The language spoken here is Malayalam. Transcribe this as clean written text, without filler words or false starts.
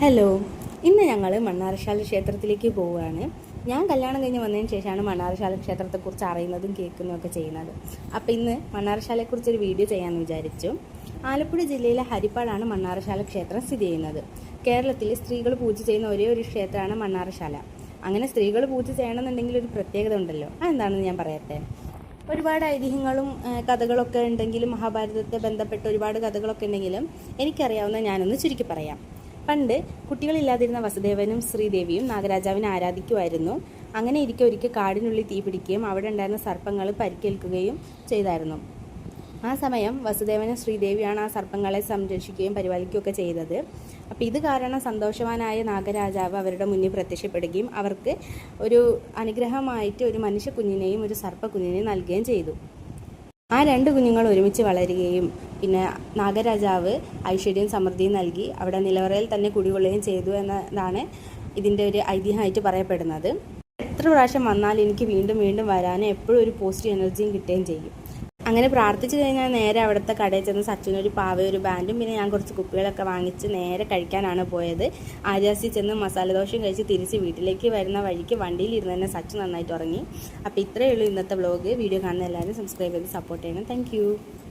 ഹലോ, ഇന്ന് ഞങ്ങൾ മണ്ണാറശാല ക്ഷേത്രത്തിലേക്ക് പോവുകയാണ്. ഞാൻ കല്യാണം കഴിഞ്ഞ് വന്നതിന് ശേഷമാണ് മണ്ണാറശാല ക്ഷേത്രത്തെക്കുറിച്ച് അറിയുന്നതും കേൾക്കുന്നതും ചെയ്യുന്നത്. അപ്പോൾ ഇന്ന് മണ്ണാറശാലയെക്കുറിച്ചൊരു വീഡിയോ ചെയ്യാമെന്ന് വിചാരിച്ചു. ആലപ്പുഴ ജില്ലയിലെ ഹരിപ്പാടാണ് മണ്ണാറശാല ക്ഷേത്രം സ്ഥിതി ചെയ്യുന്നത്. കേരളത്തിൽ സ്ത്രീകൾ പൂജ ചെയ്യുന്ന ഒരേ ഒരു ക്ഷേത്രമാണ് മണ്ണാറശാല. അങ്ങനെ സ്ത്രീകൾ പൂജ ചെയ്യണമെന്നുണ്ടെങ്കിൽ ഒരു പ്രത്യേകത ഉണ്ടല്ലോ, അതെന്താണെന്ന് ഞാൻ പറയട്ടെ. ഒരുപാട് ഐതിഹ്യങ്ങളും കഥകളൊക്കെ ഉണ്ടെങ്കിലും, മഹാഭാരതത്തെ ബന്ധപ്പെട്ട ഒരുപാട് കഥകളൊക്കെ ഉണ്ടെങ്കിലും എനിക്കറിയാവുന്ന ഞാനൊന്ന് ചുരുക്കി പറയാം. പണ്ട് കുട്ടികളില്ലാതിരുന്ന വസുദേവനും ശ്രീദേവിയും നാഗരാജാവിനെ ആരാധിക്കുമായിരുന്നു. അങ്ങനെ ഇരിക്കെ ഒരിക്കൽ കാടിനുള്ളിൽ തീ പിടിക്കുകയും അവിടെ ഉണ്ടായിരുന്ന സർപ്പങ്ങൾ പരിക്കേൽക്കുകയും ചെയ്തായിരുന്നു. ആ സമയം വസുദേവനും ശ്രീദേവിയാണ് ആ സർപ്പങ്ങളെ സംരക്ഷിക്കുകയും പരിപാലിക്കുകയൊക്കെ ചെയ്തത്. അപ്പോൾ ഇത് കാരണം സന്തോഷവാനായ നാഗരാജാവ് അവരുടെ മുന്നിൽ പ്രത്യക്ഷപ്പെടുകയും അവർക്ക് ഒരു അനുഗ്രഹമായിട്ട് ഒരു മനുഷ്യ കുഞ്ഞിനെയും ഒരു സർപ്പ കുഞ്ഞിനെയും നൽകുകയും ചെയ്തു. ആ രണ്ട് കുഞ്ഞുങ്ങൾ ഒരുമിച്ച് വളരുകയും പിന്നെ നാഗരാജാവ് ഐശ്വര്യവും സമൃദ്ധിയും നൽകി അവിടെ നിലവറയിൽ തന്നെ കുടികൊള്ളുകയും ചെയ്തു എന്നതാണ് ഇതിൻ്റെ ഒരു ഐതിഹ്യമായിട്ട് പറയപ്പെടുന്നത്. എത്ര പ്രാവശ്യം വന്നാലും എനിക്ക് വീണ്ടും വീണ്ടും വരാനും എപ്പോഴും ഒരു പോസിറ്റീവ് എനർജിയും കിട്ടുകയും ചെയ്യും. അങ്ങനെ പ്രാർത്ഥിച്ചു കഴിഞ്ഞാൽ നേരെ അവിടുത്തെ കടയിൽ ചെന്ന് സച്ചിനൊരു പാവയും ഒരു ബാൻഡും പിന്നെ ഞാൻ കുറച്ച് കുപ്പികളൊക്കെ വാങ്ങിച്ച് നേരെ കഴിക്കാനാണ് പോയത്. ആര്യാസി ചെന്ന് മസാലദോശയും കഴിച്ച് തിരിച്ച് വീട്ടിലേക്ക് വരുന്ന വഴിക്ക് വണ്ടിയിലിരുന്ന് തന്നെ സച്ചിൻ നന്നായിട്ട് ഉറങ്ങി. അപ്പോൾ ഇത്രയേ ഉള്ളൂ ഇന്നത്തെ വ്ലോഗ്. വീഡിയോ കാണുന്ന എല്ലാവരും സബ്സ്ക്രൈബ് ചെയ്ത് സപ്പോർട്ട് ചെയ്യണം. താങ്ക്